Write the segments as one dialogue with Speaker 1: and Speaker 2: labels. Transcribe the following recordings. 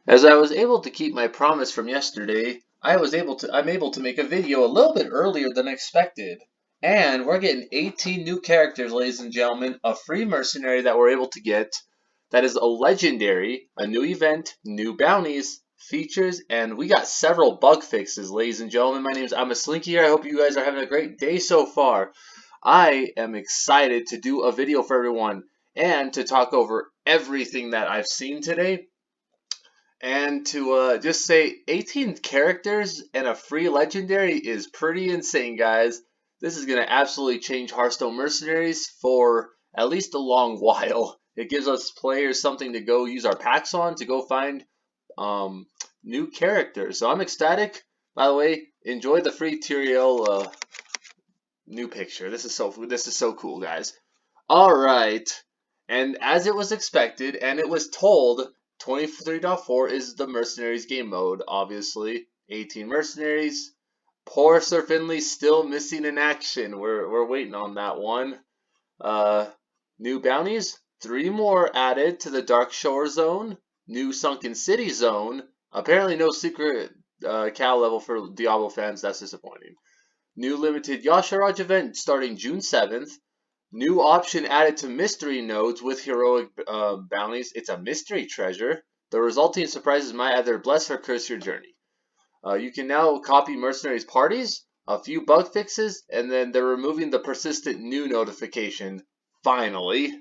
Speaker 1: As I was able to keep my promise from yesterday, I'm able to make a video a little bit earlier than expected. And we're getting 18 new characters, ladies and gentlemen, a free mercenary that we're able to get. That is a legendary, a new event, new bounties, features, and we got several bug fixes, ladies and gentlemen. My name is Slinky here. I hope you guys are having a great day so far. I am excited to do a video for everyone and to talk over everything that I've seen today. And to just say 18 characters and a free legendary is pretty insane, guys. This is going to absolutely change Hearthstone Mercenaries for at least a long while. It gives us players something to go use our packs on to go find um, new characters. So I'm ecstatic. By the way, enjoy the free Tyrielle new picture. This is so cool, guys. All right. And as it was expected, and it was told, 23.4 is the Mercenaries game mode, obviously. 18 Mercenaries. Poor Sir Finley still missing in action. We're waiting on that one. New bounties. 3 more added to the Dark Shore zone. New Sunken City zone. Apparently no secret Cal level for Diablo fans. That's disappointing. New limited Yasharaj event starting June 7th. New option added to mystery nodes with heroic bounties. It's a mystery treasure. The resulting surprises might either bless or curse your journey. You can now copy mercenaries parties, a few bug fixes, and then they're removing the persistent new notification. Finally.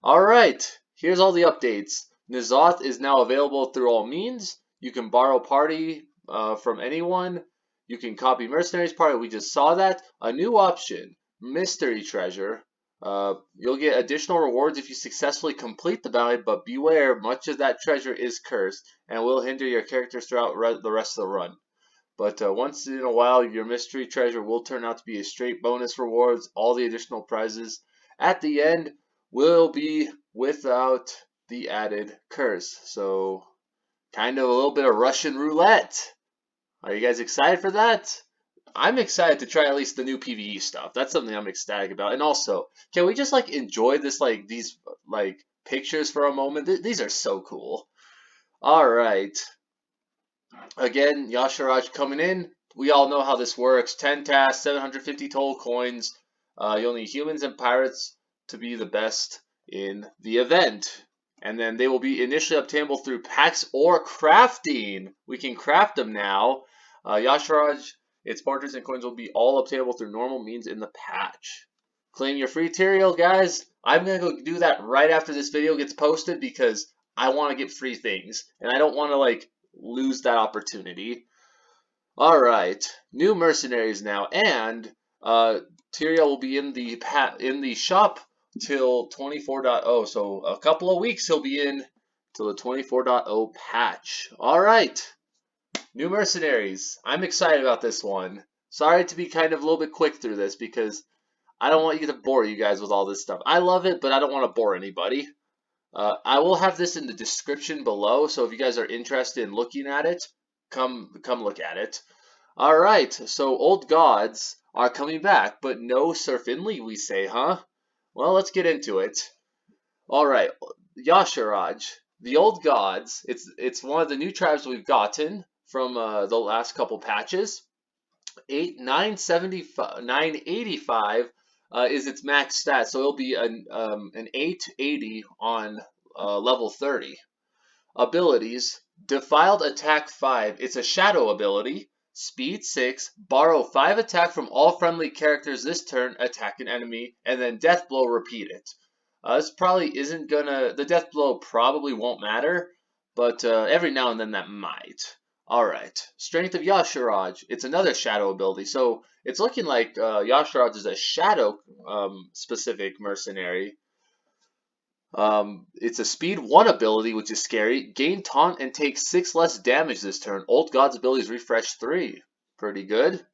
Speaker 1: Alright, here's all the updates. N'Zoth is now available through all means. You can borrow party from anyone. You can copy mercenaries party. We just saw that. A new option, mystery treasure. You'll get additional rewards if you successfully complete the bounty, but beware, much of that treasure is cursed and will hinder your characters throughout the rest of the run. But once in a while, your mystery treasure will turn out to be a straight bonus rewards. All the additional prizes at the end will be without the added curse. So, kind of a little bit of Russian roulette. Are you guys excited for that? I'm excited to try at least the new PvE stuff. That's something I'm ecstatic about. And also, can we just like enjoy this these pictures for a moment? These are so cool. All right. Again, Yasharaj coming in. We all know how this works. 10 tasks, 750 total coins. You'll need humans and pirates to be the best in the event. And then they will be initially obtainable through packs or crafting. We can craft them now. Yasharaj, its portraits and coins will be all obtainable through normal means in the patch. Claim your free Tyrielle, guys. I'm going to go do that right after this video gets posted because I want to get free things. And I don't want to lose that opportunity. All right, new mercenaries now, and Tyrielle will be in the shop till 24.0. So a couple of weeks he'll be in till the 24.0 patch. All right, new mercenaries. I'm excited about this one. Sorry to be kind of a little bit quick through this because I don't want you to bore you guys with all this stuff. I love it, but I don't want to bore anybody. I will have this in the description below, so if you guys are interested in looking at it, come look at it. All right, so old gods are coming back, but no Sir Finley, we say, huh? Well, let's get into it. All right, Yashiraj, the old gods. It's one of the new tribes we've gotten from the last couple patches. 985 is its max stat, so it'll be an 880 on level 30. Abilities: Defiled Attack 5. It's a shadow ability. Speed 6. Borrow 5 attack from all friendly characters this turn. Attack an enemy, and then Death Blow. Repeat it. This probably isn't gonna. The Death Blow probably won't matter, but every now and then that might. Alright, Strength of Yashiraj. It's another shadow ability. So it's looking like Yashiraj is a shadow specific mercenary. It's a speed 1 ability, which is scary. Gain taunt and take 6 less damage this turn. Old God's abilities refresh 3. Pretty good.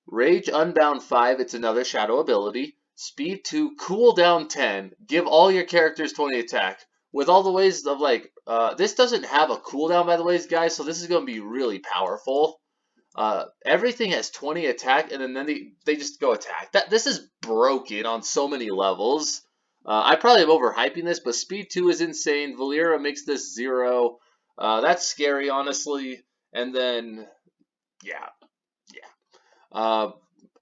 Speaker 1: Rage Unbound 5. It's another shadow ability. Speed 2, cooldown 10. Give all your characters 20 attack. With all the ways of this doesn't have a cooldown, by the way, guys, so this is going to be really powerful. Everything has 20 attack, and then they just go attack. This is broken on so many levels. I probably am overhyping this, but speed 2 is insane. Valera makes this 0. That's scary, honestly. And then, yeah.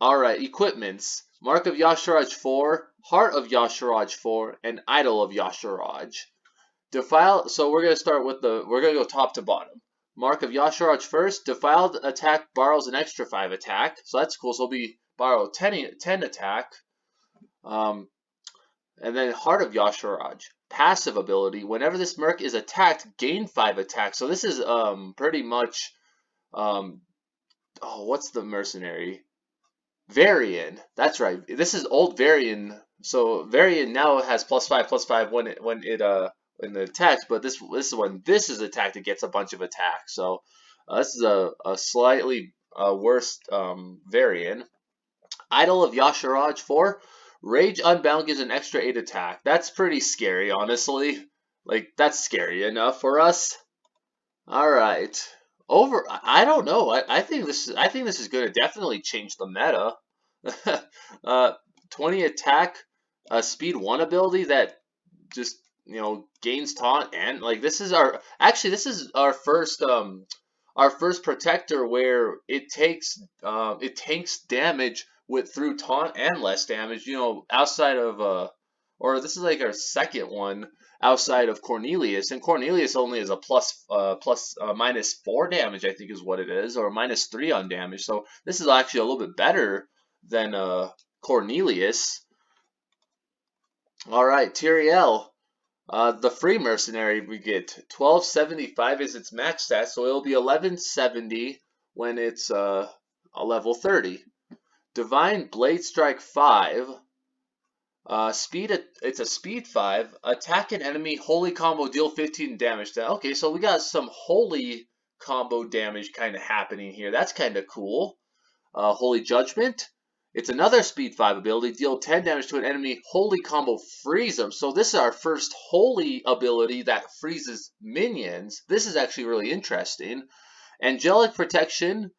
Speaker 1: Alright, equipments. Mark of Yasharaj 4, Heart of Yasharaj 4, and Idol of Yasharaj. Defile, so we're going to start with we're going to go top to bottom. Mark of Yasharaj first. Defiled attack borrows an extra 5 attack. So that's cool. So it'll be borrow 10 attack. And then Heart of Yasharaj. Passive ability. Whenever this merc is attacked, gain 5 attack. So this is pretty much what's the mercenary? Varian. That's right. This is old Varian. So Varian now has +5/+5 when it attacks, but this is when this is attacked, it gets a bunch of attacks. So this is a slightly worse Varian. Idol of Yasharaj 4. Rage Unbound gives an extra 8 attack. That's pretty scary, honestly. Like, that's scary enough for us. Alright. I don't know. I think this is going to definitely change the meta. 20 attack, speed 1 ability that just, gains taunt, and like this is our first protector where it tanks damage through taunt and less damage, outside of or this is like our second one outside of Cornelius, and Cornelius only is a -4 damage, I think is what it is, or -3 on damage. So this is actually a little bit better than Cornelius. All right, Tyrielle, the free mercenary, we get 1275 is its max stat, so it'll be 1170 when it's a level 30. Divine Blade Strike 5. It's a speed 5. Attack an enemy, holy combo, deal 15 damage. Okay, so we got some holy combo damage kind of happening here. That's kind of cool. Holy Judgment. It's another speed 5 ability. Deal 10 damage to an enemy, holy combo, freeze them. So this is our first holy ability that freezes minions. This is actually really interesting. Angelic Protection.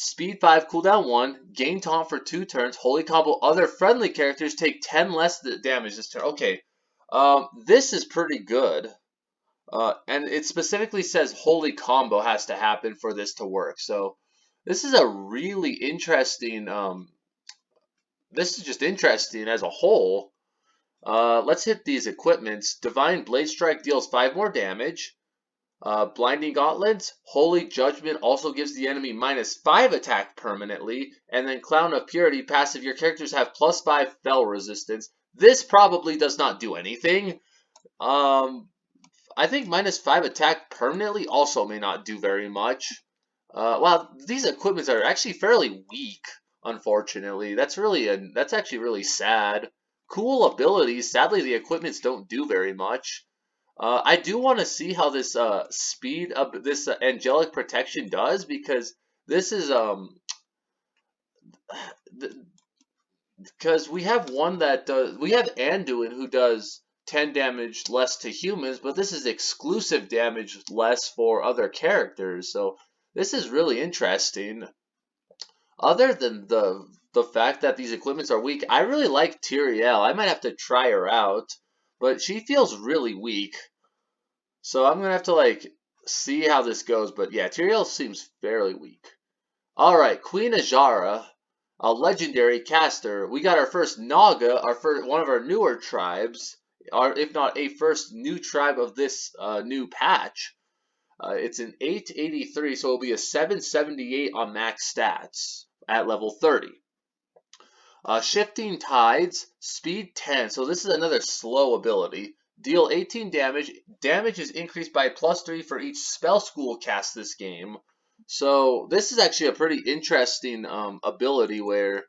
Speaker 1: Speed 5, cooldown 1, gain taunt for 2 turns, holy combo, other friendly characters take 10 less damage this turn. Okay, this is pretty good. And it specifically says holy combo has to happen for this to work. So this is a really interesting, this is just interesting as a whole. Let's hit these equipments. Divine Blade Strike deals 5 more damage. Blinding Gauntlets, Holy Judgment also gives the enemy -5 attack permanently, and then Clown of Purity passive, your characters have +5 Fel resistance. This probably does not do anything. I think -5 attack permanently also may not do very much. Wow, these equipments are actually fairly weak, unfortunately. That's actually really sad. Cool abilities, sadly the equipments don't do very much. I do want to see how this speed of this angelic protection does, because this is because we have one that we have Anduin who does 10 damage less to humans, but this is exclusive damage less for other characters. So this is really interesting. Other than the fact that these equipments are weak, I really like Tyrielle. I might have to try her out, but she feels really weak. So I'm gonna have to see how this goes, but yeah, Tyrielle seems fairly weak. All right, Queen Azshara, a legendary caster. We got our first Naga, one of our newer tribes, or if not a first new tribe of this new patch. It's an 883, so it'll be a 778 on max stats at level 30. Shifting Tides, speed 10. So this is another slow ability. Deal 18 damage. Damage is increased by +3 for each spell school cast this game. So this is actually a pretty interesting ability where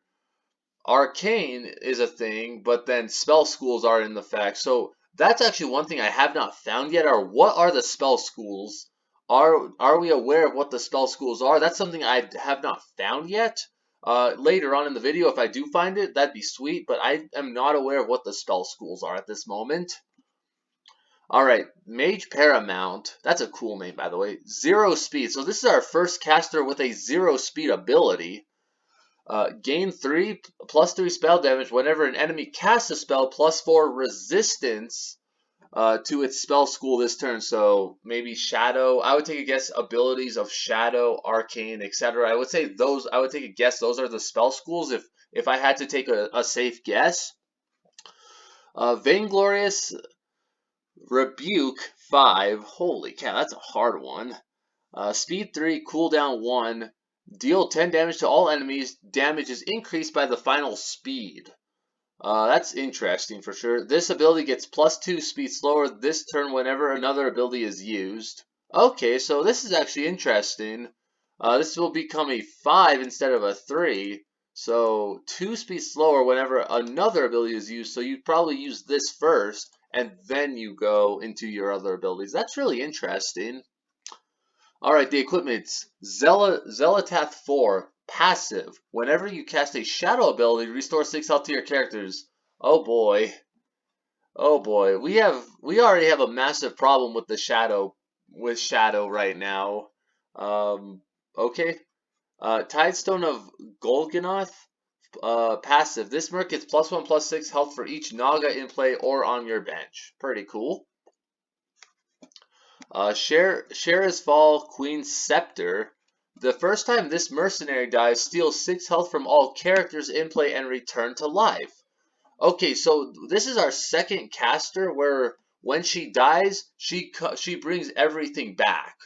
Speaker 1: Arcane is a thing, but then spell schools are in the fact. So that's actually one thing I have not found yet. Are what are the spell schools? Are we aware of what the spell schools are? That's something I have not found yet. Later on in the video, if I do find it, that'd be sweet. But I am not aware of what the spell schools are at this moment. Alright, Mage Paramount. That's a cool name, by the way. 0 speed. So this is our first caster with a 0 speed ability. Gain 3 +3 spell damage whenever an enemy casts a spell, +4 resistance. to its spell school this turn. So maybe Shadow. I would take a guess abilities of Shadow, Arcane, etc. I would say those. I would take a guess those are the spell schools if I had to take a safe guess. Vainglorious Rebuke 5. Holy cow, that's a hard one. Speed 3, cooldown 1. Deal 10 damage to all enemies. Damage is increased by the final speed. That's interesting for sure. This ability gets +2 speed slower this turn whenever another ability is used. Okay, so this is actually interesting. This will become a 5 instead of a 3. So 2 speed slower whenever another ability is used. So you'd probably use this first, and then you go into your other abilities. That's really interesting. Alright, the equipment's Zelatath 4, passive. Whenever you cast a shadow ability, restore 6 health to your characters. Oh boy. Oh boy. We already have a massive problem with the shadow right now. Okay. Tidestone of Golganoth, passive. This merc gets +1/+6 health for each Naga in play or on your bench. Pretty cool. Shara's Fall Queen's Scepter. The first time this mercenary dies, steals 6 health from all characters in play and return to life. Okay, so this is our second caster where when she dies, she brings everything back.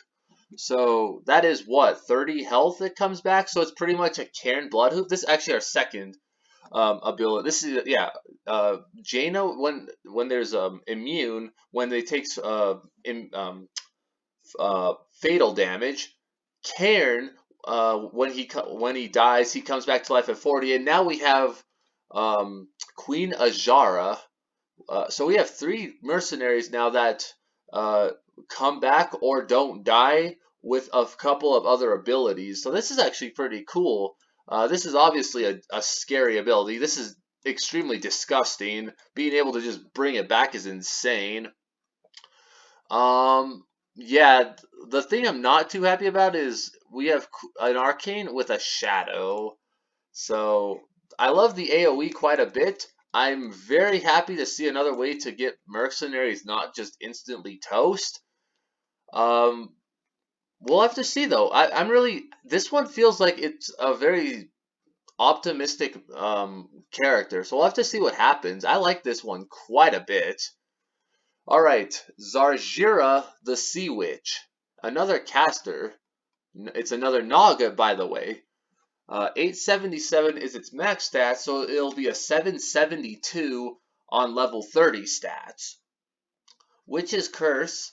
Speaker 1: So that is what, 30 health that comes back? So it's pretty much a Cairn Bloodhoof. This is actually our second ability. This is Jaina when there's immune when they takes fatal damage. Cairn when he dies he comes back to life at 40, and now we have Queen Azshara. So we have 3 mercenaries now that come back or don't die with a couple of other abilities. So this is actually pretty cool. This is obviously a scary ability. This is extremely disgusting. Being able to just bring it back is insane. Yeah, the thing I'm not too happy about is we have an Arcane with a Shadow. So I love the AoE quite a bit. I'm very happy to see another way to get mercenaries not just instantly toast. We'll have to see though. I'm really, this one feels like it's a very optimistic character. So we'll have to see what happens. I like this one quite a bit. Alright, Zarzira the Sea Witch. Another caster. It's another Naga, by the way. 877 is its max stats, so it'll be a 772 on level 30 stats. Witch's Curse,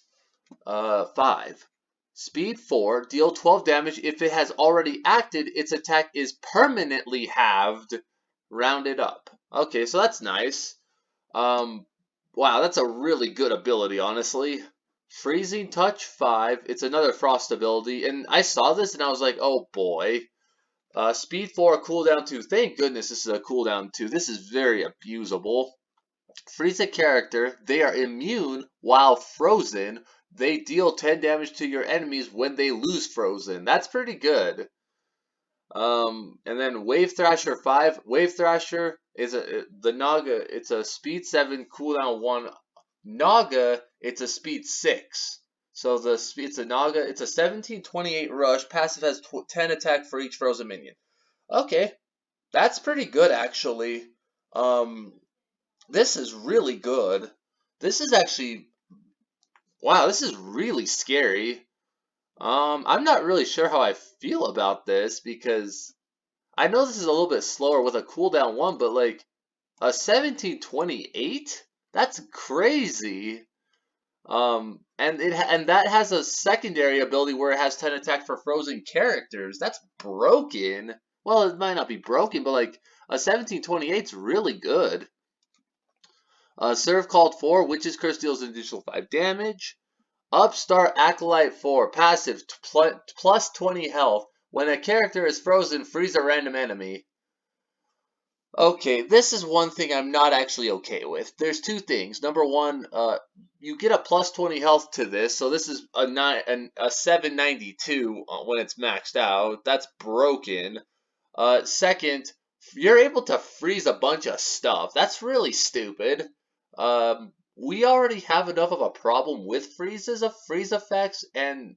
Speaker 1: 5. Speed 4, deal 12 damage. If it has already acted, its attack is permanently halved, rounded up. Okay, so that's nice. Wow, that's a really good ability, honestly. Freezing Touch 5, it's another frost ability, and I saw this and I was like, oh boy. Speed 4, cooldown 2. Thank goodness this is a cooldown 2. This is very abusable. Freeze a character. They are immune while frozen. They deal 10 damage to your enemies when they lose frozen. That's pretty good. And then Wave Thrasher 5. Wave Thrasher is the Naga. It's a speed 7, cooldown 1. Naga, it's a speed 6. So it's a Naga. It's a 1728 rush. Passive has 10 attack for each frozen minion. Okay, that's pretty good actually. This is really good. This is actually, wow, this is really scary. I'm not really sure how I feel about this because I know this is a little bit slower with a cooldown 1, but like a 1728? That's crazy. And that has a secondary ability where it has 10 attack for frozen characters. That's broken. Well, it might not be broken, but like a 1728 is really good. Serve called 4, Witch's Curse deals an additional 5 damage. Upstart Acolyte 4, passive plus 20 health. When a character is frozen, freeze a random enemy. Okay, this is one thing I'm not actually okay with. There's 2 things. Number 1, you get a plus 20 health to this, so this is a 792 when it's maxed out. That's broken. Second, you're able to freeze a bunch of stuff. That's really stupid. we already have enough of a problem with freeze effects and,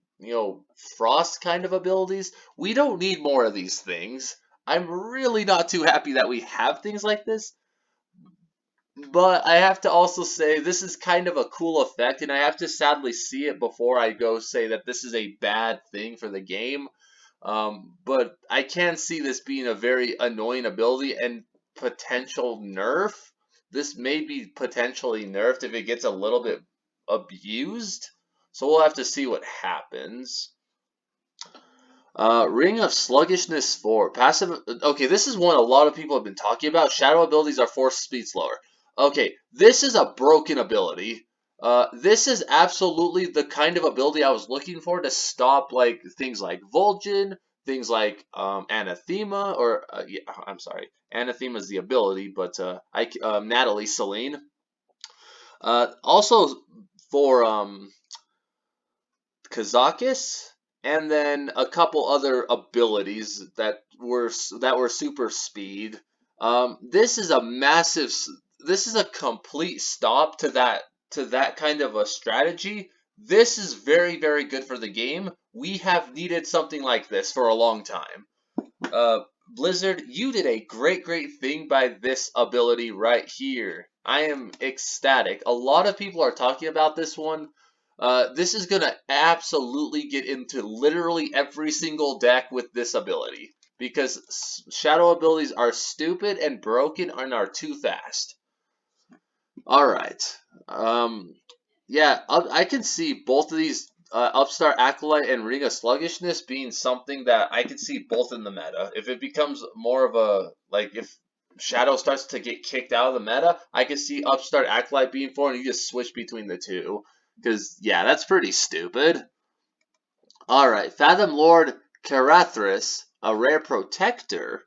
Speaker 1: frost kind of abilities. We don't need more of these things. I'm really not too happy that we have things like this. But I have to also say this is kind of a cool effect, and I have to sadly see it before I go say that this is a bad thing for the game. But I can see this being a very annoying ability and potential nerf. This may be potentially nerfed if it gets a little bit abused. So we'll have to see what happens. Ring of Sluggishness 4. Passive. Okay, this is one a lot of people have been talking about. Shadow abilities are force speed slower. Okay, this is a broken ability. This is absolutely the kind of ability I was looking for to stop like things like Vol'jin, things like Anathema, or yeah, I'm sorry, Anathema is the ability, but Natalie Celine. Also for Kazakis, and then a couple other abilities that were super speed. This is a massive. This is a complete stop to that kind of a strategy. This is very good for the game. We have needed something like this for a long time. Blizzard, you did a great thing by this ability right here. I am ecstatic. A lot of people are talking about this one. This is going to absolutely get into literally every single deck with this ability. Because shadow abilities are stupid and broken and are too fast. Alright. Yeah, I can see both of these Upstart Acolyte and Ring of Sluggishness being something that I can see both in the meta. If it becomes more of a, like, if Shadow starts to get kicked out of the meta, I can see Upstart Acolyte being for, and you just switch between the two. Because, yeah, that's pretty stupid. Alright, Fathom Lord Karathris, a rare protector.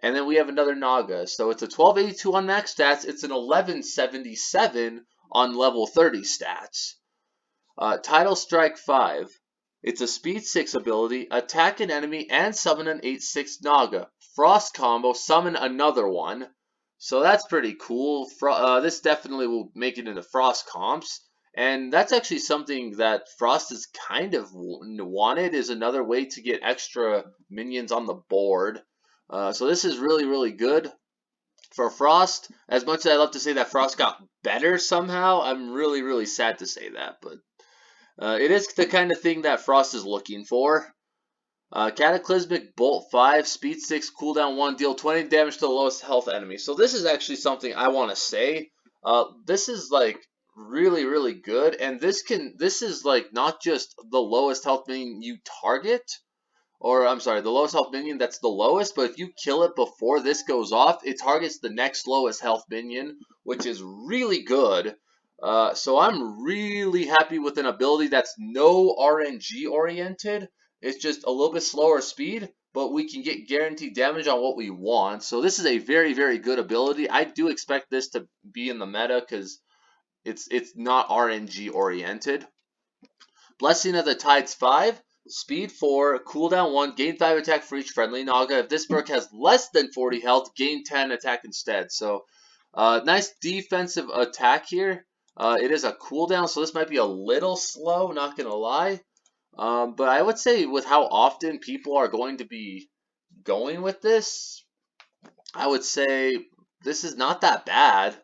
Speaker 1: And then we have another Naga. So it's a 1282 on max stats. It's an 1177 on level 30 stats. Tidal Strike 5. It's a speed 6 ability. Attack an enemy and summon an 8/6 Naga. Frost combo, summon another one. So that's pretty cool. This definitely will make it into Frost comps. And that's actually something that Frost has kind of wanted, is another way to get extra minions on the board. So this is really good for Frost. As much as I love to say that Frost got better somehow, I'm really sad to say that. But it is the kind of thing that Frost is looking for. Cataclysmic Bolt 5, Speed 6, Cooldown 1, deal 20 damage to the lowest health enemy. So this is actually something I want to say. This is like really good, and this is like not just the lowest health minion you target, or I'm sorry, the lowest health minion that's the lowest, but if you kill it before this goes off, it targets the next lowest health minion, which is really good. So I'm really happy with an ability that's no RNG oriented. It's just a little bit slower speed, but we can get guaranteed damage on what we want. So this is a very good ability. I do expect this to be in the meta because it's not RNG oriented. Blessing of the Tides 5, Speed 4, Cooldown 1, gain 5 attack for each friendly Naga. If this perk has less than 40 health, gain 10 attack instead. So, nice defensive attack here. It is a cooldown, so this might be a little slow, not going to lie. But I would say with how often people are going to be going with this, I would say this is not that bad.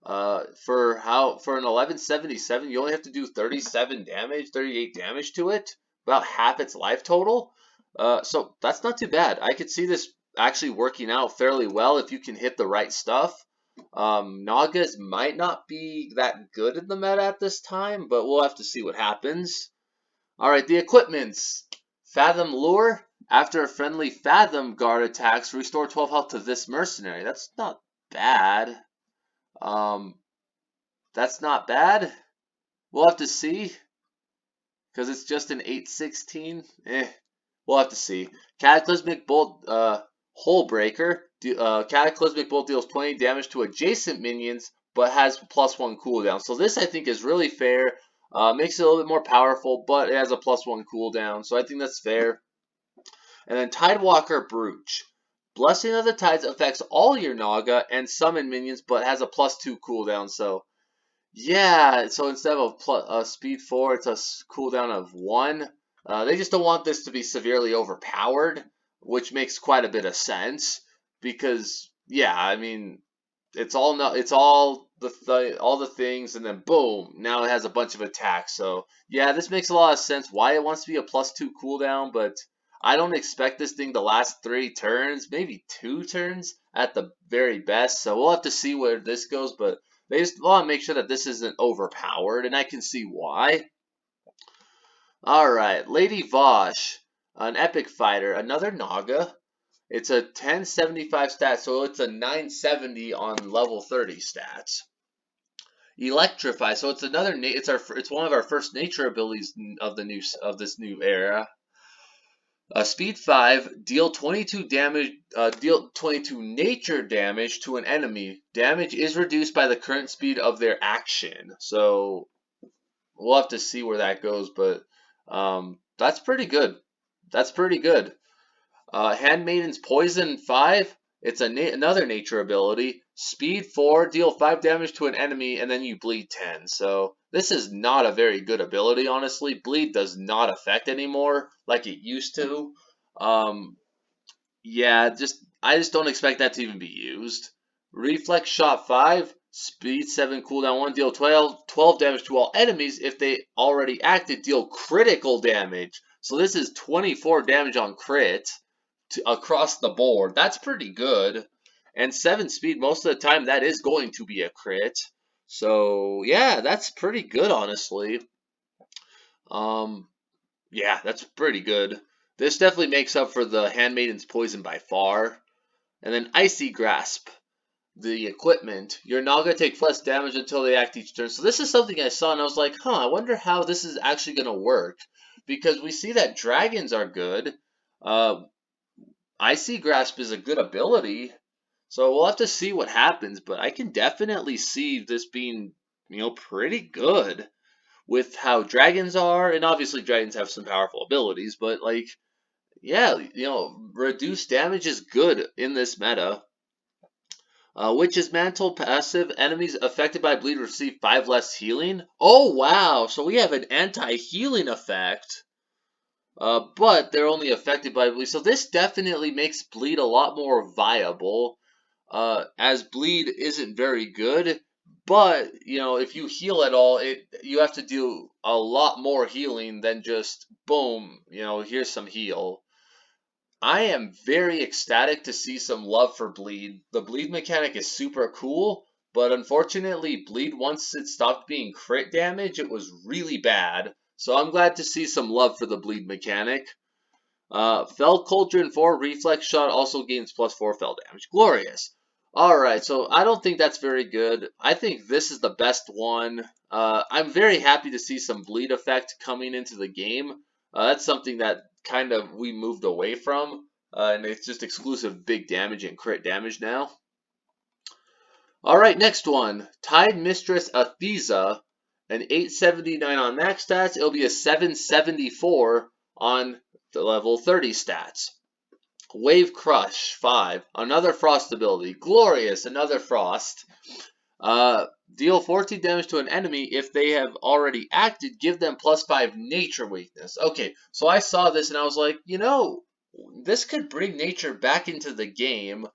Speaker 1: For an 1177, you only have to do 37 damage, 38 damage to it, about half its life total. So that's not too bad. I could see this actually working out fairly well if you can hit the right stuff. Nagas might not be that good in the meta at this time, but we'll have to see what happens. Alright, the equipments. Fathom Lure. After a friendly Fathom guard attacks, restore 12 health to this mercenary. That's not bad. That's not bad. We'll have to see. Because it's just an 8/16. We'll have to see. Cataclysmic Bolt, Hole Breaker. Cataclysmic Bolt deals 20 damage to adjacent minions, but has +1 cooldown. So this, I think, is really fair. Makes it a little bit more powerful, but it has a +1 cooldown. So I think that's fair. And then Tidewalker Brooch. Blessing of the Tides affects all your Naga and summon minions, but has a +2 cooldown. So Yeah, so instead of speed 4, it's a cooldown of 1. They just don't want this to be severely overpowered, which makes quite a bit of sense because, yeah, I mean, it's all no, it's all all the things, and then boom, now it has a bunch of attacks. So yeah, this makes a lot of sense why it wants to be a +2 cooldown, but I don't expect this thing to last 3 turns, maybe 2 turns at the very best. So we'll have to see where this goes, but they just want to make sure that this isn't overpowered, and I can see why. All right, Lady Vosh, an epic fighter, another Naga. It's a 1075 stat, so it's a 970 on level 30 stats. Electrify, so it's another it's one of our first nature abilities of this new era. Speed 5, deal 22 damage, deal 22 nature damage to an enemy. Damage is reduced by the current speed of their action. So we'll have to see where that goes, but that's pretty good. That's pretty good. Handmaiden's Poison 5. It's another nature ability. Speed 4, deal 5 damage to an enemy, and then you bleed 10. So this is not a very good ability, honestly. Bleed does not affect anymore like it used to. Um, yeah, I just don't expect that to even be used. Reflex Shot 5, Speed 7, cooldown 1, deal 12 damage to all enemies. If they already acted, deal critical damage. So this is 24 damage on crit across the board. That's pretty good. And 7 speed, most of the time, that is going to be a crit. So, yeah, that's pretty good, honestly. Um, yeah, that's pretty good. This definitely makes up for the Handmaiden's Poison by far. And then Icy Grasp, the equipment. Your Naga takes less damage until they act each turn. So this is something I saw and I was like, huh, I wonder how this is actually going to work. Because we see that dragons are good. Uh, Icy Grasp is a good ability. So we'll have to see what happens, but I can definitely see this being, pretty good with how dragons are, and obviously dragons have some powerful abilities, but like, yeah, reduced damage is good in this meta. Witch's Mantle passive, enemies affected by bleed receive 5 less healing. Oh wow, so we have an anti-healing effect. But they're only affected by bleed. So this definitely makes bleed a lot more viable. As bleed isn't very good, but if you heal at all, you have to do a lot more healing than just boom, here's some heal. I am very ecstatic to see some love for bleed. The bleed mechanic is super cool, but unfortunately, bleed once it stopped being crit damage, it was really bad. So I'm glad to see some love for the bleed mechanic. Fel Cauldron 4 Reflex Shot also gains +4 Fel damage. Glorious. Alright, so I don't think that's very good. I think this is the best one. I'm very happy to see some bleed effect coming into the game. That's something that kind of we moved away from. And it's just exclusive big damage and crit damage now. Alright, next one. Tide Mistress Athesa. An 879 on max stats. It'll be a 774 on the level 30 stats. Wave Crush 5, another frost ability. Glorious, another frost. Deal 14 damage to an enemy if they have already acted. Give them +5 nature weakness. Okay, so I saw this and I was like, this could bring nature back into the game.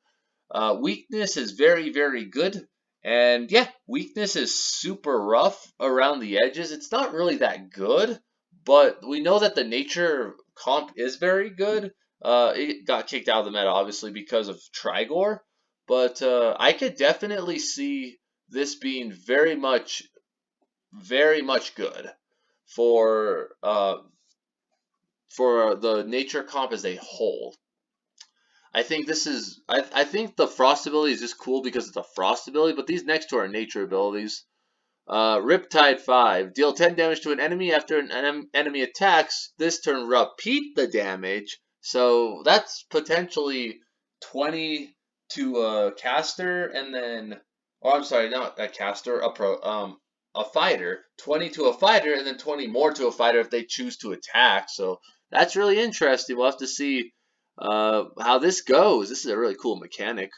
Speaker 1: Weakness is very, very good. And yeah, weakness is super rough around the edges. It's not really that good, but we know that the nature comp is very good. It got kicked out of the meta, obviously, because of Trigor. But I could definitely see this being very much good for the nature comp as a whole. I think I think the frost ability is just cool because it's a frost ability, but these next two are nature abilities. Riptide 5. Deal 10 damage to an enemy after an enemy attacks. This turn, repeat the damage. So that's potentially 20 to a caster, and then, or I'm sorry, not a caster, a fighter. 20 to a fighter, and then 20 more to a fighter if they choose to attack. So that's really interesting. We'll have to see how this goes. This is a really cool mechanic.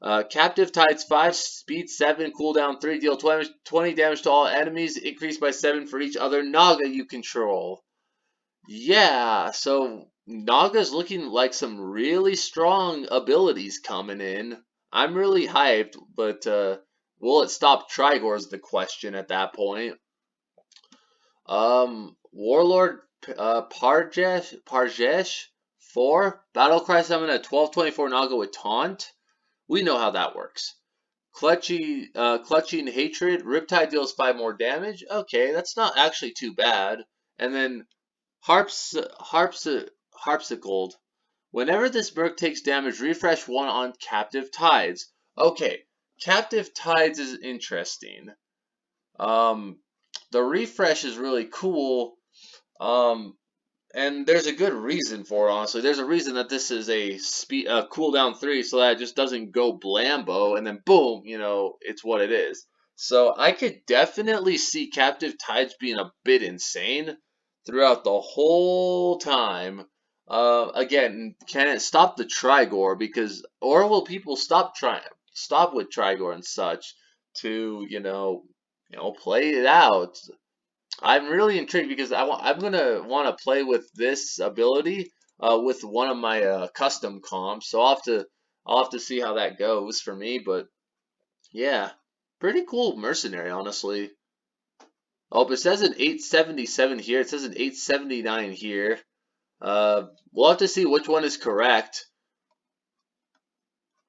Speaker 1: Captive Tides 5, speed 7, cooldown 3, deal 20 damage to all enemies, increased by 7 for each other Naga you control. Yeah, so Naga's looking like some really strong abilities coming in. I'm really hyped, but will it stop Trigor is the question at that point. Warlord Parjesh 4, Battlecry summon a 12/24 Naga with Taunt. We know how that works. Clutching Hatred, Riptide deals 5 more damage. Okay, that's not actually too bad. And then Harpsichord. Whenever this Merc takes damage, refresh 1 on Captive Tides. Okay, Captive Tides is interesting. The refresh is really cool. And there's a good reason for it, honestly. There's a reason that this is a cooldown 3, so that it just doesn't go blambo, and then boom, it's what it is. So I could definitely see Captive Tides being a bit insane throughout the whole time. Again, can it stop the Trigor? Or will people stop with Trigor and such to play it out? I'm really intrigued because I'm gonna want to play with this ability with one of my custom comps. So I'll have to see how that goes for me. But yeah, pretty cool mercenary, honestly. Oh, but it says an 877 here. It says an 879 here. We'll have to see which one is correct.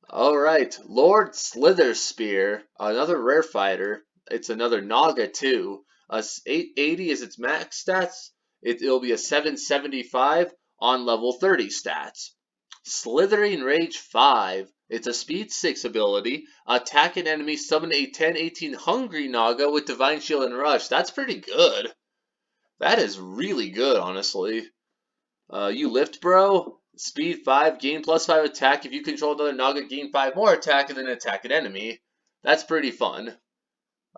Speaker 1: All right, Lord Slitherspear, another rare fighter. It's another Naga too. 880 is its max stats. It'll be a 775 on level 30 stats. Slithering Rage 5. It's a speed 6 ability. Attack an enemy, summon a 10/18 Hungry Naga with Divine Shield and Rush. That's pretty good. That is really good, honestly. You lift, bro. Speed 5, gain +5 attack. If you control another Naga, gain 5 more attack and then attack an enemy. That's pretty fun.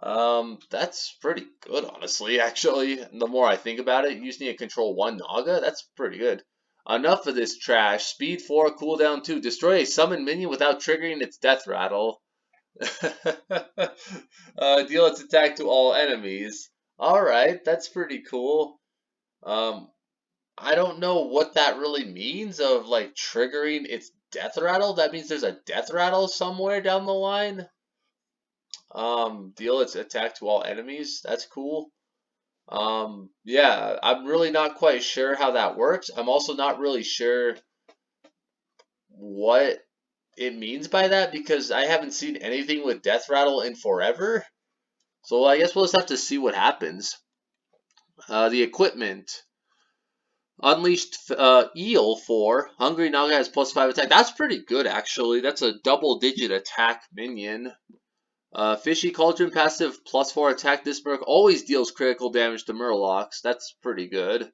Speaker 1: That's pretty good, honestly, actually. The more I think about it, you just need to control 1 Naga. That's pretty good. Enough of this trash. Speed 4, cooldown 2. Destroy a summoned minion without triggering its death rattle. Deal its attack to all enemies. Alright, that's pretty cool. I don't know what that really means of like triggering its death rattle. That means there's a death rattle somewhere down the line. Deal its attack to all enemies. That's cool. Yeah, I'm really not quite sure how that works. I'm also not really sure what it means by that because I haven't seen anything with death rattle in forever. So I guess we'll just have to see what happens. The equipment. Unleashed Eel 4. Hungry Naga has +5 attack. That's pretty good, actually. That's a double-digit attack minion. Fishy Cauldron passive +4 attack. This Merc always deals critical damage to Murlocs. That's pretty good.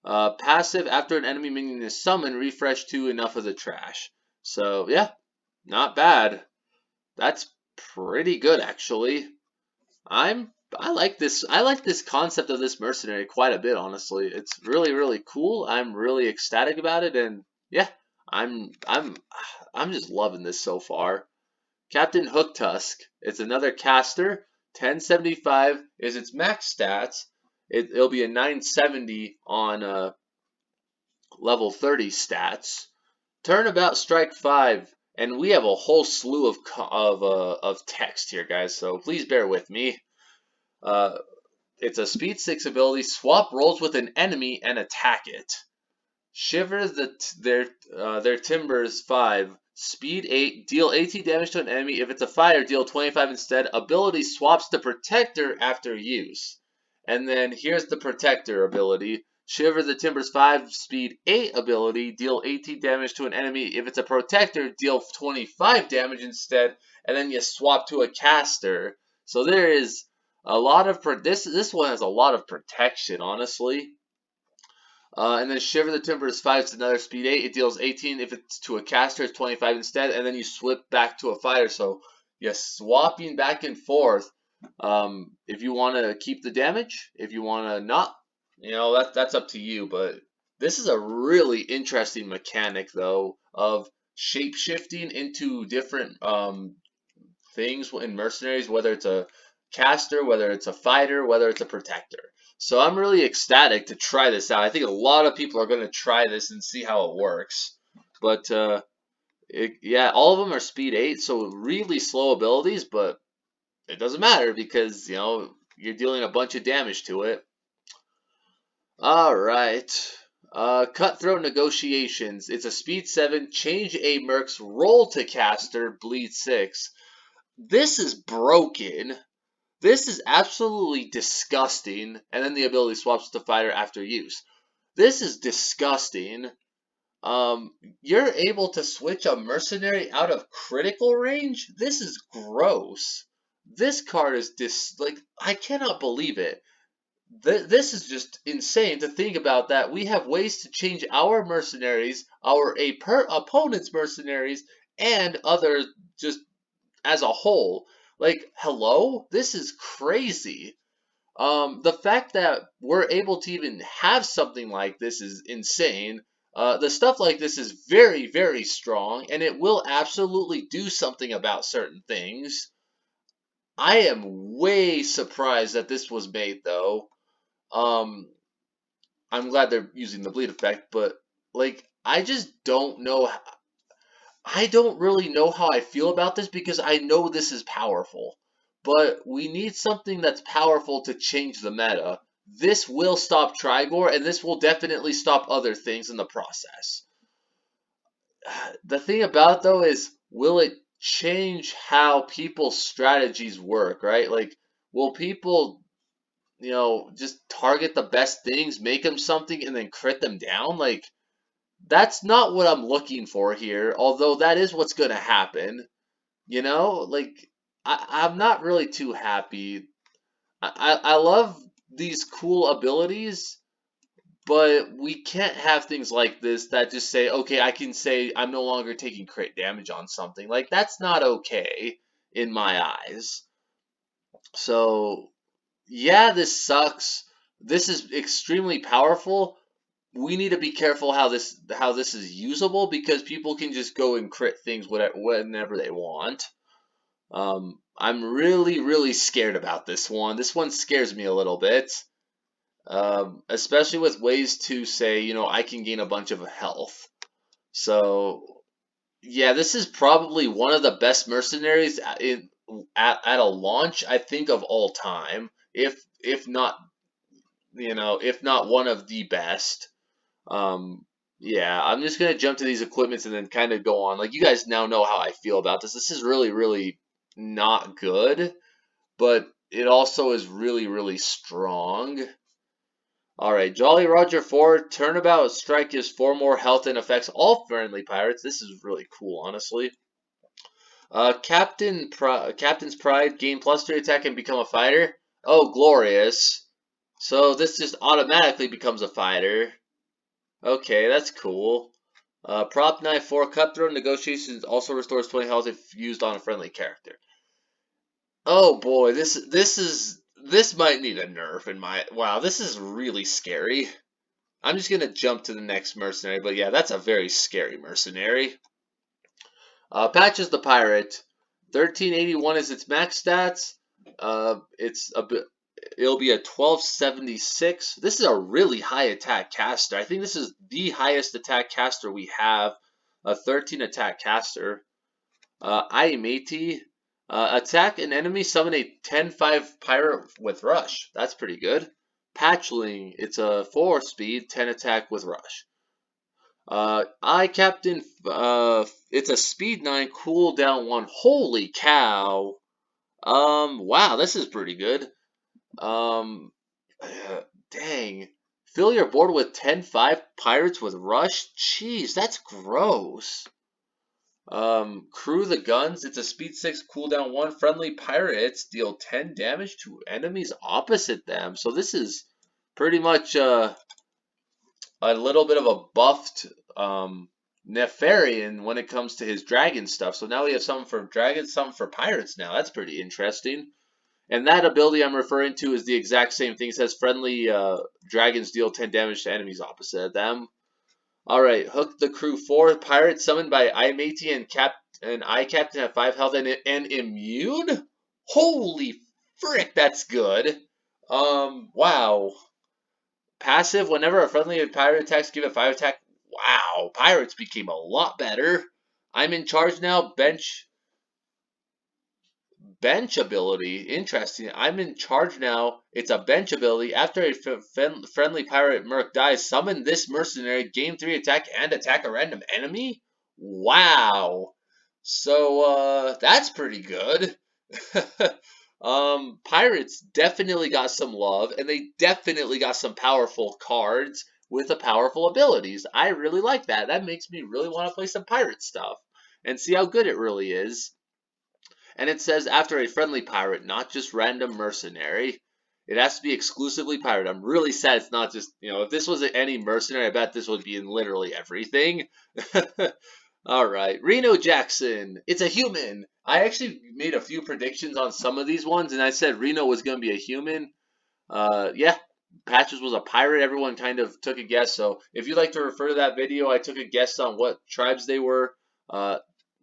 Speaker 1: Passive, after an enemy minion is summoned, refresh 2 enough of the trash. So, yeah, not bad. That's pretty good, actually. I like this. I like this concept of this mercenary quite a bit, honestly. It's really, really cool. I'm really ecstatic about it, and yeah, I'm just loving this so far. Captain Hook Tusk. It's another caster. 1075 is its max stats. It'll be a 970 on level 30 stats. Turnabout strike 5, and we have a whole slew of text here, guys. So please bear with me. It's a speed 6 ability. Swap rolls with an enemy and attack it. Shiver their timbers 5. Speed 8. Deal 18 damage to an enemy. If it's a fire, deal 25 instead. Ability swaps to Protector after use. And then here's the Protector ability. Shiver the Timbers 5, Speed 8 ability. Deal 18 damage to an enemy. If it's a Protector, deal 25 damage instead. And then you swap to a caster. So there is a lot of this one has a lot of protection, honestly. And then Shiver the Timbers 5 is another speed 8. It deals 18. If it's to a caster, it's 25 instead. And then you swap back to a fighter. So you're swapping back and forth. If you want to keep the damage, if you want to not, that's up to you. But this is a really interesting mechanic, though, of shape-shifting into different things in Mercenaries, whether it's a caster, whether it's a fighter, whether it's a protector. So I'm really ecstatic to try this out. I think a lot of people are going to try this and see how it works. But yeah, all of them are speed 8, so really slow abilities, but it doesn't matter because, you know, you're dealing a bunch of damage to it. Alright. Cutthroat Negotiations. It's a speed 7, change a merc's roll to caster, bleed 6. This is broken. This is absolutely disgusting. And then the ability swaps to fighter after use. This is disgusting. You're able to switch a mercenary out of critical range? This is gross. This card is like, I cannot believe it. This is just insane to think about that. We have ways to change our mercenaries, our opponent's mercenaries, and other just as a whole. Like, hello? This is crazy. The fact that we're able to even have something like this is insane. The stuff like this is very, very strong, and it will absolutely do something about certain things. I am way surprised that this was made, though. I'm glad they're using the bleed effect, but, like, I just don't know. I don't really know how I feel about this because I know this is powerful. But we need something that's powerful to change the meta. This will stop Trigor, and this will definitely stop other things in the process. The thing about it, though, is will it change how people's strategies work, right? Like, will people, you know, just target the best things, make them something, and then crit them down? Like, that's not what I'm looking for here, although that is what's going to happen. You know, like, I'm not really too happy. I love these cool abilities, but we can't have things like this that just say, okay, I can say I'm no longer taking crit damage on something. Like, that's not okay in my eyes. So, yeah, this sucks. This is extremely powerful. We need to be careful how this is usable because people can just go and crit things whenever they want. I'm really, really scared about this one. This one scares me a little bit. Especially with ways to say, you know, I can gain a bunch of health. So, yeah, this is probably one of the best mercenaries at a launch, I think, of all time. If not, you know, if not one of the best. Yeah, I'm just gonna jump to these equipments and then kind of go on. Like, you guys now know how I feel about this. This is really, really not good, but it also is really, really strong. Alright, Jolly Roger 4, Turnabout Strike gives 4 more health and affects all friendly pirates. This is really cool, honestly. Captain's Pride, gain +3 attack and become a fighter. Oh, glorious. So this just automatically becomes a fighter. Okay, that's cool. Prop Knife 4, Cutthroat Negotiations also restores 20 health if used on a friendly character. Oh boy, this might need a nerf in my... Wow, this is really scary. I'm just gonna jump to the next mercenary, but yeah, that's a very scary mercenary. Patches the Pirate. 1381 is its max stats. It'll be a 1276. This is a really high attack caster. I think this is the highest attack caster we have. A 13 attack caster. Aimati. Attack an enemy, summon a 10-5 pirate with rush. That's pretty good. Patchling. It's a 4 speed, 10 attack with rush. Captain. It's a speed 9, cooldown 1. Holy cow. Wow, this is pretty good. Dang. Fill your board with 10-5 pirates with rush? Jeez, that's gross. Crew the Guns. It's a speed 6, cooldown 1. Friendly pirates deal 10 damage to enemies opposite them. So this is pretty much a little bit of a buffed Nefarian when it comes to his dragon stuff. So now we have something for dragons, something for pirates now. That's pretty interesting. And that ability I'm referring to is the exact same thing. It says friendly dragons deal 10 damage to enemies opposite them. Alright, Hook the Crew 4. Pirate summoned by I-Matey and I-Captain at 5 health and immune? Holy frick, that's good. Wow. Passive, whenever a friendly pirate attacks, give it 5 attack. Wow, pirates became a lot better. I'm in charge now. Bench ability. Interesting. I'm in charge now. It's a bench ability. After a friendly pirate merc dies, summon this mercenary, gain 3 attack, and attack a random enemy? Wow. So, that's pretty good. Pirates definitely got some love, and they definitely got some powerful cards with the powerful abilities. I really like that. That makes me really want to play some pirate stuff and see how good it really is. And it says after a friendly pirate, not just random mercenary. It has to be exclusively pirate. I'm really sad it's not just, if this was any mercenary, I bet this would be in literally everything. All right, Reno Jackson. It's a human. I actually made a few predictions on some of these ones, and I said Reno was going to be a human. Yeah, Patches was a pirate. Everyone kind of took a guess. So if you'd like to refer to that video, I took a guess on what tribes they were.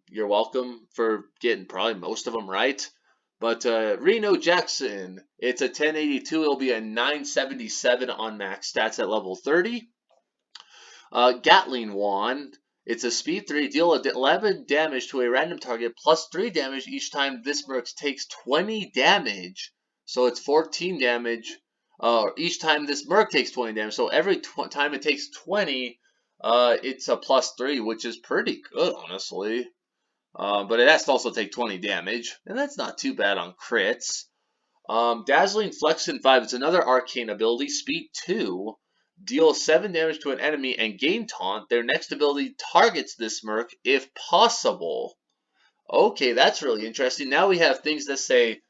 Speaker 1: You're welcome for getting probably most of them right. But Reno Jackson, it's a 1082. It'll be a 977 on max stats at level 30. Gatling Wand. It's a speed 3, deal 11 damage to a random target, plus 3 damage each time this merc takes 20 damage. So it's 14 damage each time this merc takes 20 damage. So every time it takes 20, it's a plus 3, which is pretty good, honestly. But it has to also take 20 damage, and that's not too bad on crits. Dazzling Flexion 5, it's another arcane ability, speed 2. Deal 7 damage to an enemy and gain taunt. Their next ability targets this merc if possible. Okay, that's really interesting. Now we have things that say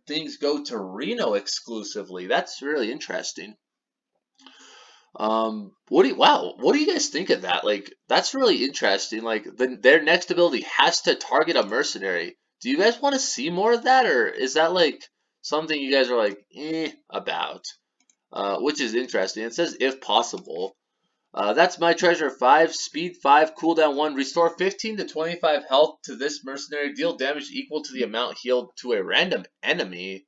Speaker 1: things go to Reno exclusively. That's really interesting. What do you guys think of that? Like, that's really interesting. Like, their next ability has to target a mercenary. Do you guys want to see more of that, or is that like something you guys are like, about? Which is interesting. It says if possible. That's my treasure 5, speed 5, cooldown 1, restore 15 to 25 health to this mercenary, deal damage equal to the amount healed to a random enemy.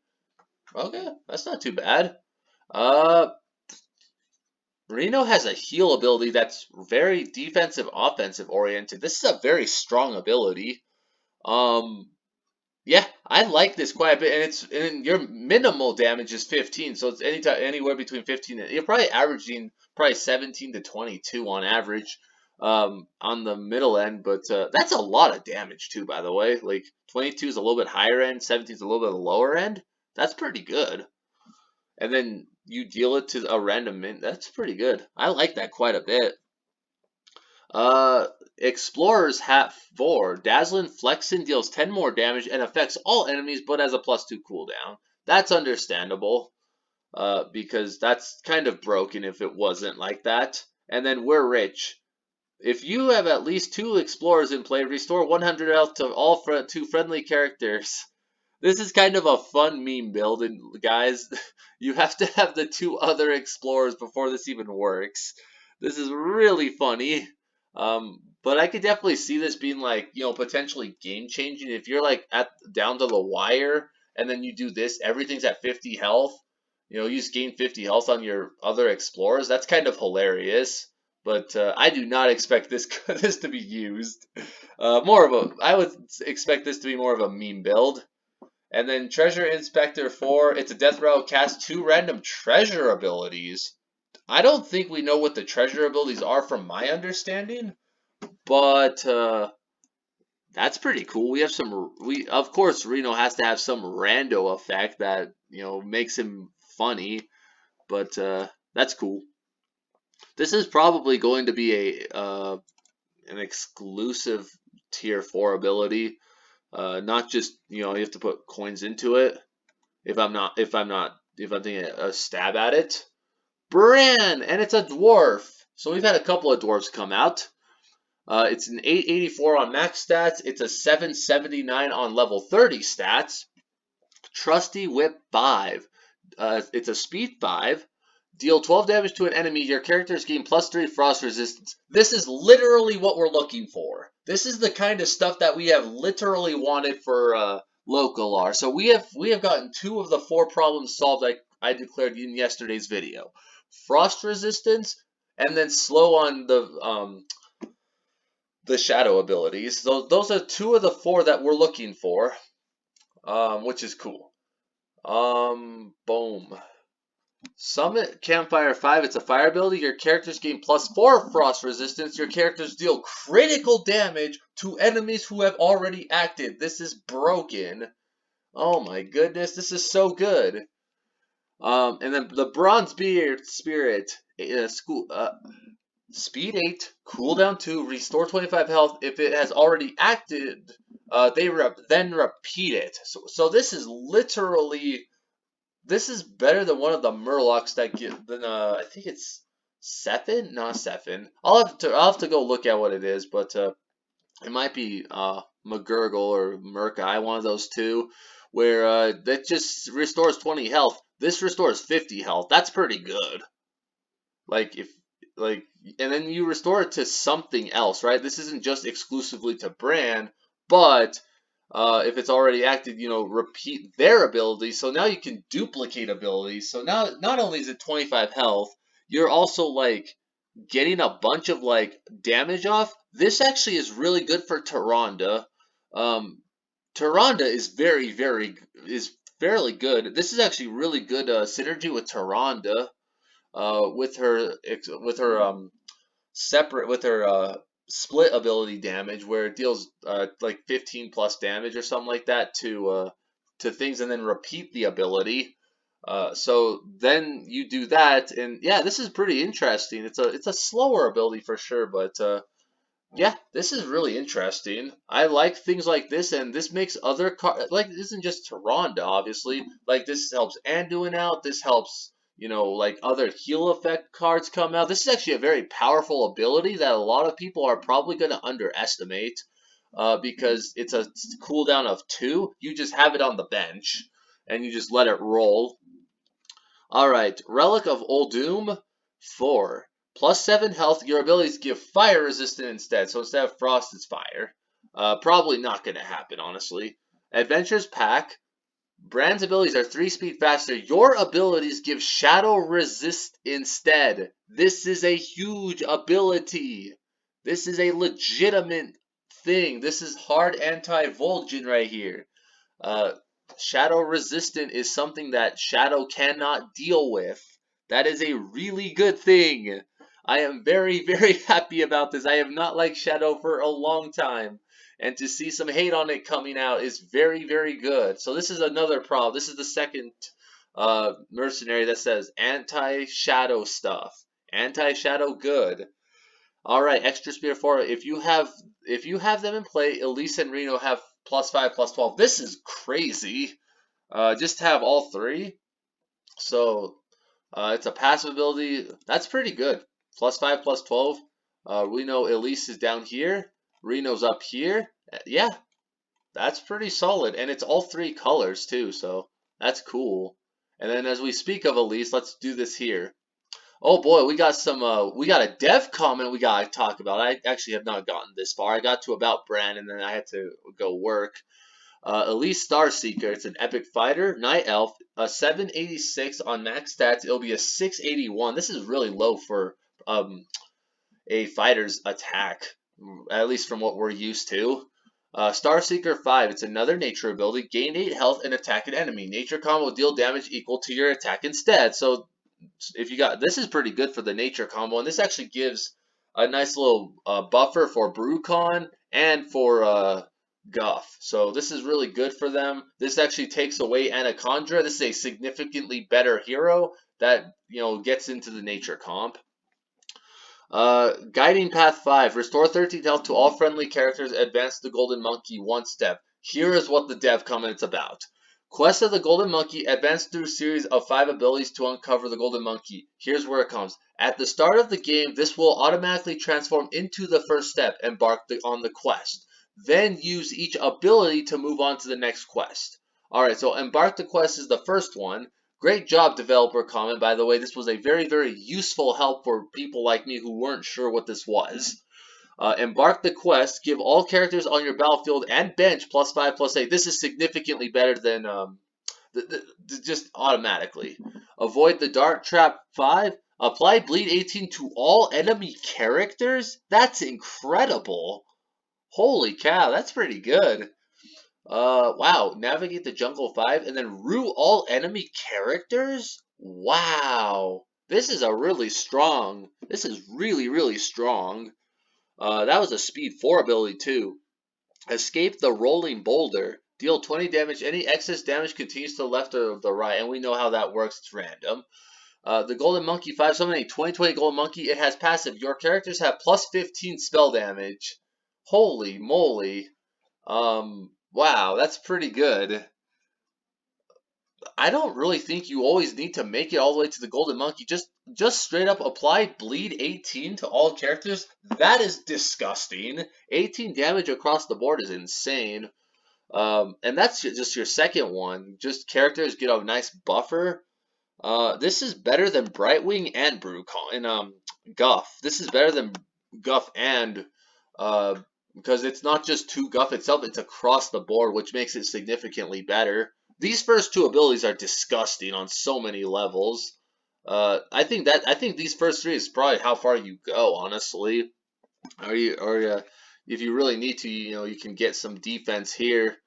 Speaker 1: Okay, that's not too bad. Reno has a heal ability that's very defensive, offensive oriented. This is a very strong ability. Yeah, I like this quite a bit, and your minimal damage is 15, so it's anywhere between 15 and you're probably averaging probably 17 to 22 on average, on the middle end. But that's a lot of damage too, by the way. Like 22 is a little bit higher end, 17 is a little bit lower end. That's pretty good. And then you deal it to a random mint. That's pretty good. I like that quite a bit. Explorer's Hat 4. Dazzling Flexin deals 10 more damage and affects all enemies but has a +2 cooldown. That's understandable. Because that's kind of broken if it wasn't like that. And then We're Rich. If you have at least 2 explorers in play, restore 100 health to all 2 friendly characters. This is kind of a fun meme build, and guys, you have to have the 2 other explorers before this even works. This is really funny. But I could definitely see this being like, potentially game changing. If you're like down to the wire and then you do this, everything's at 50 health. You just gain 50 health on your other explorers. That's kind of hilarious. But I do not expect this this to be used. I would expect this to be more of a meme build. And then Treasure Inspector 4, it's a death rattle, cast 2 random treasure abilities. I don't think we know what the treasure abilities are from my understanding, but that's pretty cool. We have of course, Reno has to have some rando effect that, makes him funny, but that's cool. This is probably going to be an exclusive tier 4 ability. Not just, you have to put coins into it. If I'm taking a stab at it. Bran, and it's a dwarf. So we've had a couple of dwarves come out. It's an 884 on max stats. It's a 779 on level 30 stats. Trusty Whip 5. It's a speed 5. Deal 12 damage to an enemy. Your characters gain +3 frost resistance. This is literally what we're looking for. This is the kind of stuff that we have literally wanted for local R. So we have gotten 2 of the 4 problems solved I declared in yesterday's video. Frost resistance, and then slow on the shadow abilities. So those are 2 of the 4 that we're looking for, which is cool. Boom. Summit Campfire 5, it's a fire ability. Your characters gain +4 frost resistance. Your characters deal critical damage to enemies who have already acted. This is broken. Oh my goodness, this is so good. And then the Bronze Beard Spirit, Speed 8, cooldown 2, restore 25 health. If it has already acted, then repeat it. So this is literally... This is better than one of the Murlocs that get than I think it's Sephin? Not Sephin. I'll have to go look at what it is, but it might be McGurgle or Murkai, one of those two, where that just restores 20 health. This restores 50 health. That's pretty good. And then you restore it to something else, right? This isn't just exclusively to Bran, but if it's already acted, repeat their ability. So now you can duplicate abilities. So now not only is it 25 health, you're also getting a bunch of damage off. This actually is really good for Tyrande. Tyrande is fairly good. This is actually really good synergy with Tyrande. With her split ability damage, where it deals 15 plus damage or something like that to things, and then repeat the ability. So then you do that, and yeah, this is pretty interesting. It's a slower ability for sure, but yeah, this is really interesting. I like things like this, and this makes other cards this isn't just Tyrande, obviously. This helps Anduin out. This helps other heal effect cards come out. This is actually a very powerful ability that a lot of people are probably going to underestimate because it's a cooldown of 2. You just have it on the bench, and you just let it roll. Alright, Relic of Old Doom, 4. +7 health, your abilities give fire resistance instead. So instead of frost, it's fire. Probably not going to happen, honestly. Adventures Pack. Bran's abilities are 3 speed faster. Your abilities give shadow resist instead. This is a huge ability. This is a legitimate thing. This is hard anti-Vol'jin right here. Shadow resistant is something that Shadow cannot deal with. That is a really good thing. I am very, very happy about this. I have not liked Shadow for a long time. And to see some hate on it coming out is very, very good. So this is another problem. This is the second mercenary that says anti-Shadow stuff. Anti-Shadow good. Alright, Extra Spear 4. If you have them in play, Elise and Reno have +5, +12. This is crazy. Just have all 3. So it's a passive ability. That's pretty good. +5, +12. We know Elise is down here. Reno's up here. Yeah, that's pretty solid. And it's all 3 colors too, so that's cool. And then as we speak of Elise, let's do this here. Oh boy, we got a dev comment we gotta talk about. I actually have not gotten this far. I got to about Bran, and then I had to go work. Elise Starseeker, it's an epic fighter, night elf, a 786 on max stats. It'll be a 681. This is really low for a fighter's attack, at least from what we're used to. Starseeker 5, it's another nature ability. Gain 8 health and attack an enemy. Nature combo will deal damage equal to your attack instead. So if you got this is pretty good for the nature combo, and this actually gives a nice little buffer for Brucon and for Guff. So this is really good for them. This actually takes away Anaconda. This is a significantly better hero that gets into the nature comp. Guiding Path 5. Restore 13 health to all friendly characters. Advance the Golden Monkey 1 step. Here is what the dev comment's about. Quest of the Golden Monkey. Advance through a series of 5 abilities to uncover the Golden Monkey. Here's where it comes. At the start of the game, this will automatically transform into the first step. Embark on the quest. Then use each ability to move on to the next quest. Alright, so Embark the Quest is the first one. Great job, developer comment, by the way. This was a very, very useful help for people like me who weren't sure what this was. Embark the quest. Give all characters on your battlefield and bench +5/+8. This is significantly better than just automatically. Avoid the Dart Trap 5. Apply Bleed 18 to all enemy characters? That's incredible. Holy cow, that's pretty good. Wow. Navigate the Jungle 5 and then rue all enemy characters? Wow. This is this is really, really strong. That was a speed 4 ability too. Escape the Rolling Boulder. Deal 20 damage. Any excess damage continues to the left or the right, and we know how that works. It's random. The Golden Monkey 5, summon a 20/20 Golden Monkey. It has passive. Your characters have +15 spell damage. Holy moly. Wow, that's pretty good. I don't really think you always need to make it all the way to the Golden Monkey. Just straight up apply Bleed 18 to all characters. That is disgusting. 18 damage across the board is insane. And that's just your second one. Just characters get a nice buffer. This is better than Brightwing and Guff. This is better than Guff and because it's not just to Guff itself, it's across the board, which makes it significantly better. These first two abilities are disgusting on so many levels. I think these first three is probably how far you go, honestly. If you really need to, you can get some defense here.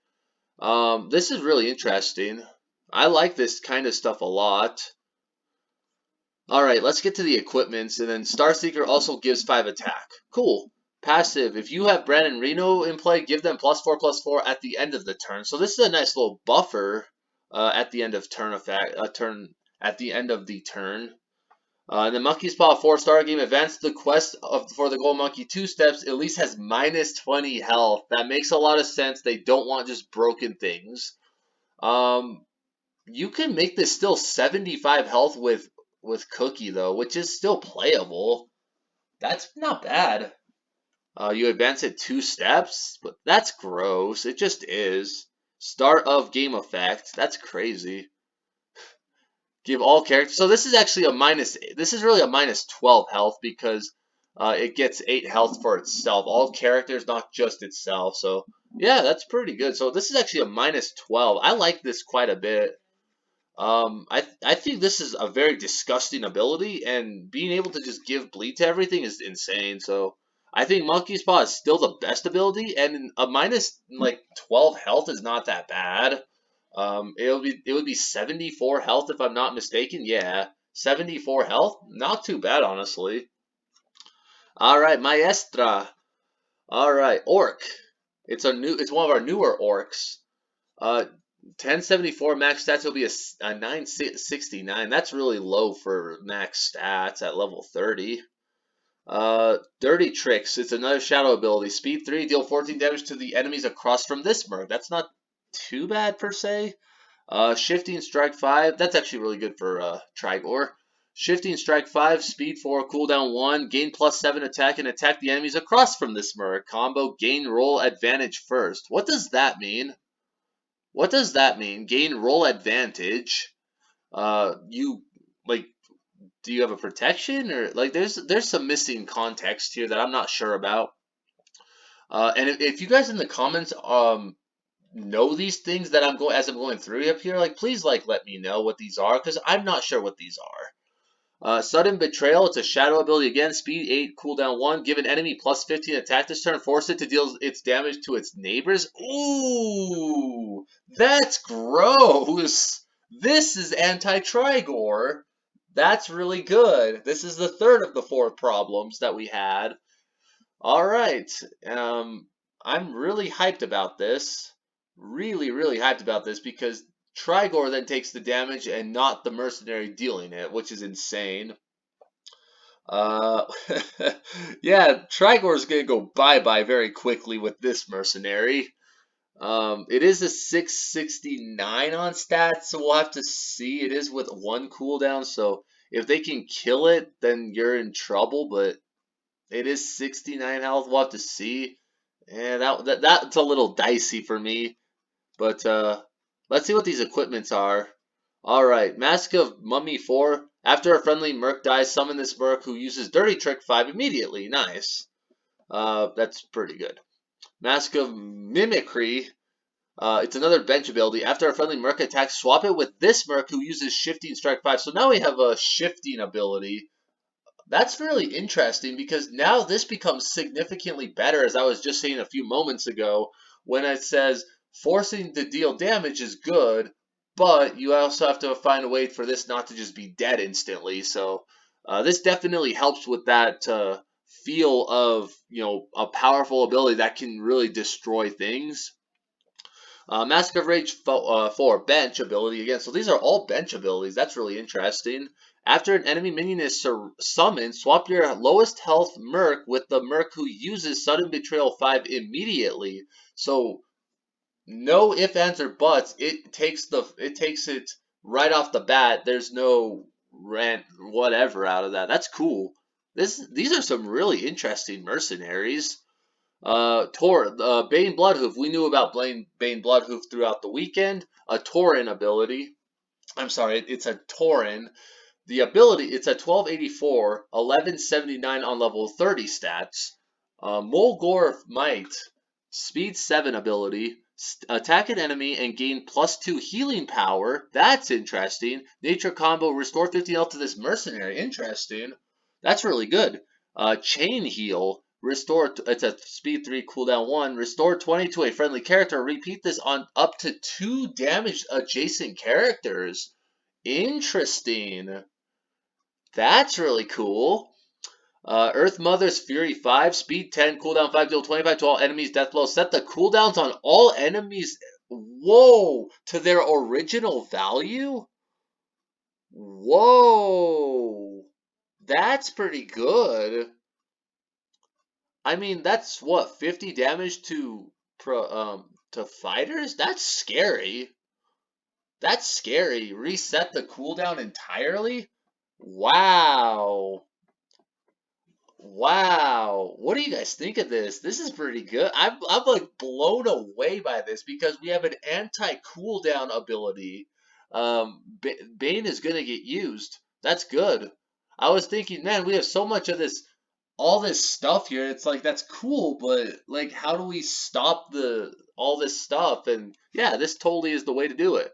Speaker 1: This is really interesting. I like this kind of stuff a lot. Alright, let's get to the equipments, and then Starseeker also gives 5 attack. Cool. Passive, if you have Bran and Reno in play, give them +4/+4 at the end of the turn. So this is a nice little buffer at the end of at the end of the turn. And the Monkey's Paw 4-star game, advance the quest for the Gold Monkey 2 steps. Elise has -20 health. That makes a lot of sense. They don't want just broken things. You can make this still 75 health with Cookie though, which is still playable. That's not bad. You advance it 2 steps, but that's gross. It just is. Start of game effect. That's crazy. Give all characters. So this is actually this is really a -12 health because it gets 8 health for itself. All characters, not just itself. So yeah, that's pretty good. So this is actually a -12. I like this quite a bit. I think this is a very disgusting ability, and being able to just give bleed to everything is insane. So I think Monkey's Paw is still the best ability, and a -12 health is not that bad. It would be 74 health if I'm not mistaken. Yeah, 74 health, not too bad honestly. All right, Maestra. All right, Orc. It's one of our newer orcs. 1074 max stats will be a 969. That's really low for max stats at level 30. Dirty Tricks. It's another shadow ability. Speed 3, deal 14 damage to the enemies across from this merc. That's not too bad per se. Shifting Strike 5. That's actually really good for Trigor. Shifting Strike 5, Speed 4, cooldown 1, gain +7 attack, and attack the enemies across from this merc. Combo, gain roll advantage first. What does that mean? What does that mean? Gain roll advantage. You do you have a protection or there's some missing context here that I'm not sure about. And if you guys in the comments know these things that I'm going through up here, please let me know what these are because I'm not sure what these are. Sudden Betrayal, it's a shadow ability again, speed 8, cooldown 1, give an enemy +15 attack this turn, force it to deal its damage to its neighbors. Ooh, that's gross. This is anti-Trigor. That's really good. This is the third of the 4 problems that we had. Alright, I'm really hyped about this. Really, really hyped about this because Trigor then takes the damage and not the mercenary dealing it, which is insane. Yeah, Trigor is going to go bye-bye very quickly with this mercenary. It is a 669 on stats, so we'll have to see. It is with 1 cooldown, so if they can kill it, then you're in trouble, but it is 69 health. We'll have to see. And that's a little dicey for me. But let's see what these equipments are. Alright, Mask of Mummy 4. After a friendly merc dies, summon this merc who uses Dirty Trick 5 immediately. Nice. That's pretty good. Mask of Mimicry. It's another bench ability. After a friendly merc attacks, swap it with this merc who uses Shifting Strike 5. So now we have a shifting ability. That's really interesting because now this becomes significantly better, as I was just saying a few moments ago, when it says forcing to deal damage is good, but you also have to find a way for this not to just be dead instantly. So this definitely helps with that feel of, a powerful ability that can really destroy things. Mask of Rage 4, bench ability again. So these are all bench abilities. That's really interesting. After an enemy minion is summoned, swap your lowest health merc with the merc who uses Sudden Betrayal 5 immediately. So no ifs, ands, or buts. It takes it right off the bat. There's no rant whatever out of that. That's cool. These are some really interesting mercenaries. Tor, Bain Bloodhoof. We knew about Bain Bloodhoof throughout the weekend. A Tauren ability. I'm sorry, it's a Tauren. The ability, it's a 1284, 1179 on level 30 stats. Mulgore Might, speed 7 ability. Attack an enemy and gain +2 healing power. That's interesting. Nature combo, restore 15 health to this mercenary. Interesting. That's really good. Chain heal. Restore, it's a speed 3 cooldown 1. Restore 20 to a friendly character. Repeat this on up to 2 damaged adjacent characters. Interesting. That's really cool. Earth Mother's Fury 5, speed 10, cooldown 5, deal 25 to all enemies, death blow. Set the cooldowns on all enemies, whoa, to their original value? Whoa. That's pretty good. I mean, that's what, 50 damage to fighters? That's scary. That's scary. Reset the cooldown entirely? Wow. Wow. What do you guys think of this? This is pretty good. I'm like blown away by this because we have an anti-cooldown ability. Bane is gonna get used. That's good. I was thinking, man, we have so much of this, all this stuff here. It's like that's cool, but like, how do we stop all this stuff? And yeah, this totally is the way to do it.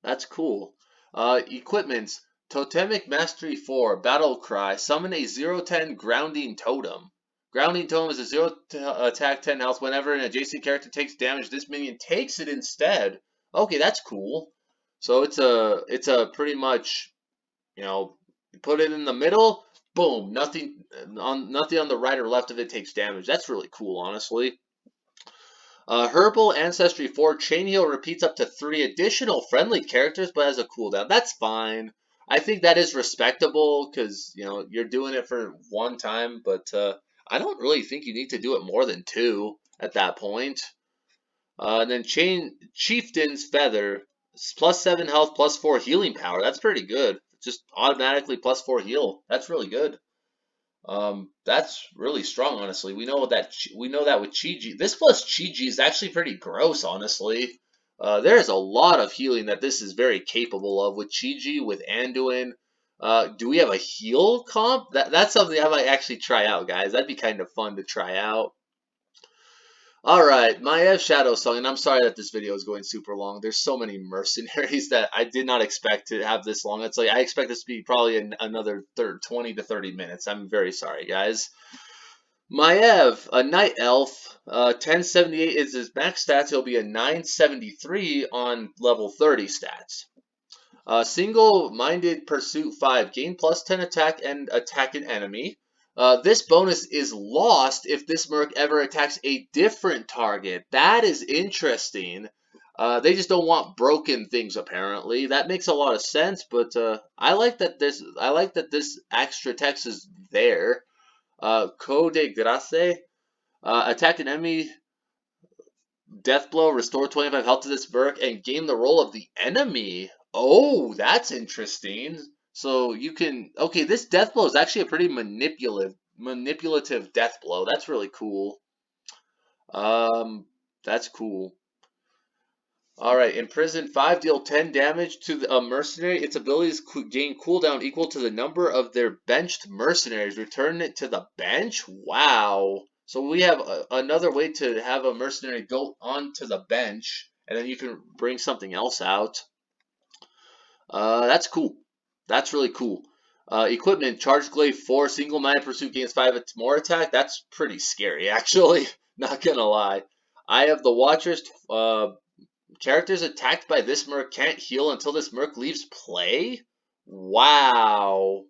Speaker 1: That's cool. Equipments. Totemic Mastery 4, Battle Cry. Summon a 0-10 Grounding Totem. Grounding Totem is a 0 attack, 10 health. Whenever an adjacent character takes damage, this minion takes it instead. Okay, that's cool. So it's a pretty much, put it in the middle, boom, nothing on the right or left of it takes damage. That's really cool, honestly. Herbal Ancestry 4, Chain Heal repeats up to 3 additional friendly characters, but has a cooldown. That's fine. I think that is respectable because, you're doing it for one time, but I don't really think you need to do it more than 2 at that point. And then Chieftain's Feather, +7 health, +4 healing power. That's pretty good. Just automatically +4 heal. That's really good. That's really strong, honestly. We know that with Chi-Ji. This plus Chi-Ji is actually pretty gross, honestly. There's a lot of healing that this is very capable of with Chi-Ji, with Anduin. Do we have a heal comp? That's something I might actually try out, guys. That'd be kind of fun to try out. Alright, Maev Shadow Song, and I'm sorry that this video is going super long. There's so many mercenaries that I did not expect to have this long. It's like, I expect this to be probably another 20 to 30 minutes. I'm very sorry, guys. Maev, a Night Elf, 1078 is his max stats. He'll be a 973 on level 30 stats. Single-Minded Pursuit 5, gain +10 attack and attack an enemy. This bonus is lost if this merc ever attacks a different target. That is interesting. They just don't want broken things, apparently. That makes a lot of sense, but I like that this extra text is there. Coup de Grace. Attack an enemy, death blow, restore 25 health to this merc, and gain the role of the enemy. Oh, that's interesting. So you can, okay, this death blow is actually a pretty manipulative death blow. That's really cool. That's cool. Alright, Imprison 5, deal 10 damage to a mercenary. Its abilities gain cooldown equal to the number of their benched mercenaries. Return it to the bench? Wow. So we have another way to have a mercenary go onto the bench, and then you can bring something else out. That's cool. That's really cool. Equipment, Charged Glaive 4, single minded pursuit gains 5 more attack. That's pretty scary, actually. Not gonna lie. Eye of the Watchers, characters attacked by this merc can't heal until this merc leaves play? Wow.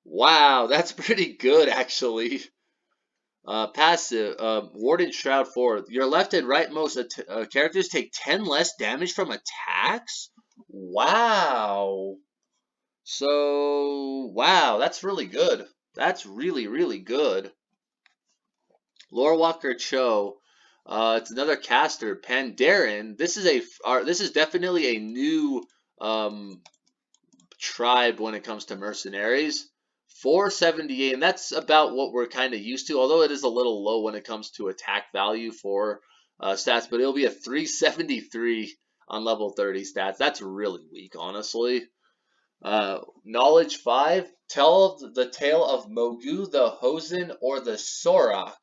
Speaker 1: Wow, that's pretty good, actually. Passive, Warden Shroud 4. Your left and rightmost characters take 10 less damage from attacks? Wow. So, wow, that's really good. That's really, really good. Lorewalker Cho. It's another caster, Pandaren. This is definitely a new tribe when it comes to mercenaries. 478, and that's about what we're kind of used to. Although it is a little low when it comes to attack value for stats, but it'll be a 373 on level 30 stats. That's really weak, honestly. Knowledge 5. Tell the tale of Mogu, the Hosen, or the Sorak.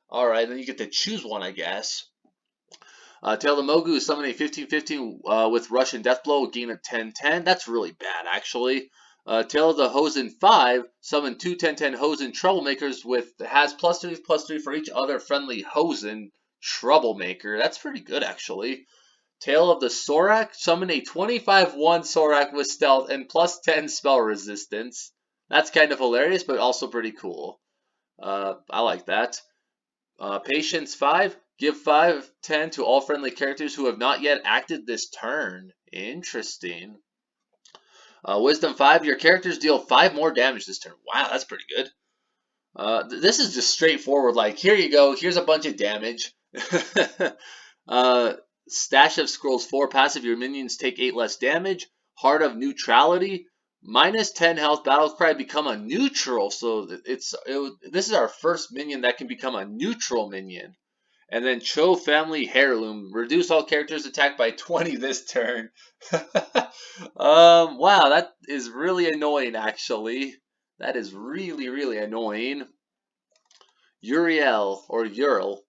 Speaker 1: Alright, then you get to choose one, I guess. Tale of Mogu is summon a 15-15 with Rush and Deathblow, gain a 10-10. That's really bad, actually. Tale of the Hosen 5, summon 2 10-10 Hosen Troublemakers has +3/+3 for each other friendly Hosen Troublemaker. That's pretty good, actually. Tale of the Sorak, summon a 25-1 Sorak with stealth and +10 spell resistance. That's kind of hilarious, but also pretty cool. I like that. Patience 5, give 5/10 to all friendly characters who have not yet acted this turn. Interesting. Wisdom 5, your characters deal 5 more damage this turn. Wow, that's pretty good. This is just straightforward, like, here you go, here's a bunch of damage. Stash of Scrolls 4, passive, your minions take 8 less damage. Heart of Neutrality, -10 health, Battlecry, become a neutral. So this is our first minion that can become a neutral minion. And then Cho Family Heirloom, reduce all characters attacked by 20 this turn. Wow, that is really annoying, actually. That is really, really annoying. Uriel, or Uriel,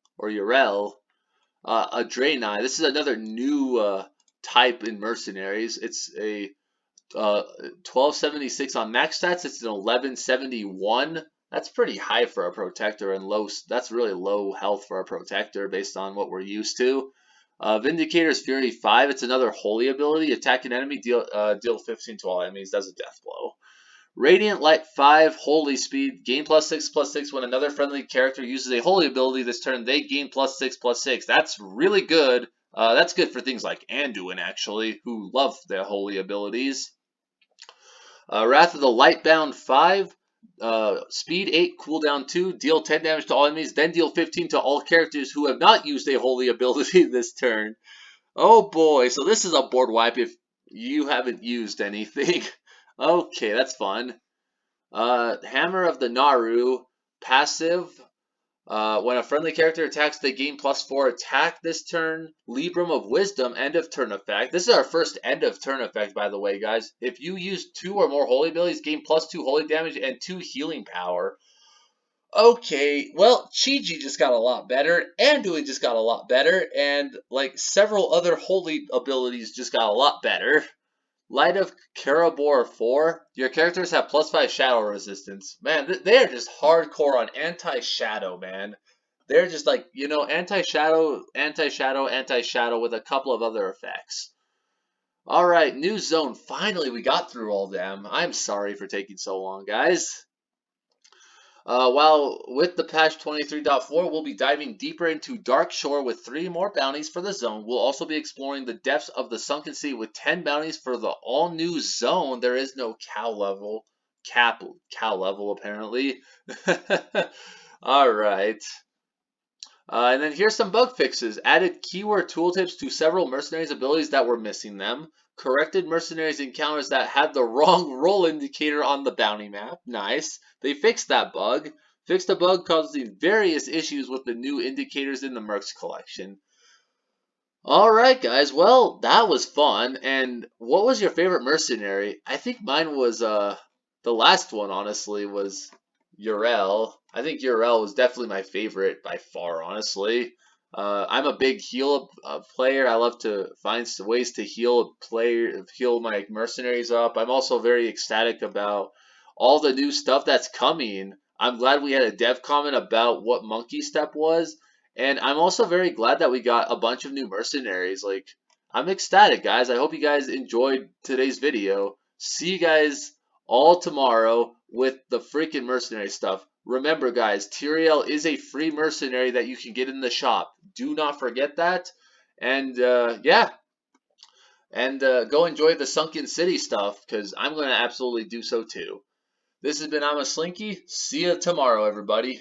Speaker 1: a Draenei. This is another new type in Mercenaries. It's a 1276 on max stats. It's an 1171. That's pretty high for a protector, and low. That's really low health for a protector based on what we're used to. Vindicators Fury 5. It's another holy ability. Attack an enemy, deal 15 to all enemies. Does a death blow. Radiant Light 5, Holy Speed, gain +6/+6 when another friendly character uses a holy ability this turn, they gain +6/+6. That's really good. That's good for things like Anduin, actually, who love their holy abilities. Wrath of the Lightbound 5, Speed 8, Cooldown 2, deal 10 damage to all enemies, then deal 15 to all characters who have not used a holy ability this turn. Oh boy, so this is a board wipe if you haven't used anything. Okay, that's fun. Hammer of the Naru, passive. When a friendly character attacks, they gain +4 attack this turn. Librum of Wisdom, end of turn effect. This is our first end of turn effect, by the way, guys. If you use 2 or more holy abilities, gain +2 holy damage and 2 healing power. Okay, well, Chi-Ji just got a lot better, Anduin just got a lot better, and like several other holy abilities just got a lot better. Light of Karabor 4. Your characters have +5 shadow resistance. Man, they are just hardcore on anti-shadow, man. They're just like, anti-shadow, anti-shadow, anti-shadow with a couple of other effects. Alright, new zone. Finally, we got through all them. I'm sorry for taking so long, guys. While with the patch 23.4, we'll be diving deeper into Dark Shore with 3 more bounties for the zone. We'll also be exploring the depths of the Sunken Sea with 10 bounties for the all-new zone. There is no cow level, apparently. Alright. And then here's some bug fixes. Added keyword tooltips to several mercenaries' abilities that were missing them. Corrected mercenaries encounters that had the wrong roll indicator on the bounty map. Nice. They fixed that bug. Fixed the bug causing various issues with the new indicators in the Mercs collection. Alright, guys. Well, that was fun. And what was your favorite mercenary? I think mine was, the last one, honestly, was Uriel. I think Uriel was definitely my favorite by far, honestly. I'm a big heal player. I love to find ways to heal my mercenaries up. I'm also very ecstatic about all the new stuff that's coming. I'm glad we had a dev comment about what Monkey Step was. And I'm also very glad that we got a bunch of new mercenaries. Like, I'm ecstatic, guys. I hope you guys enjoyed today's video. See you guys all tomorrow with the freaking mercenary stuff. Remember, guys, Tyrielle is a free mercenary that you can get in the shop. Do not forget that. And, yeah. And go enjoy the Sunken City stuff, because I'm going to absolutely do so too. This has been I'm a Slinky. See you tomorrow, everybody.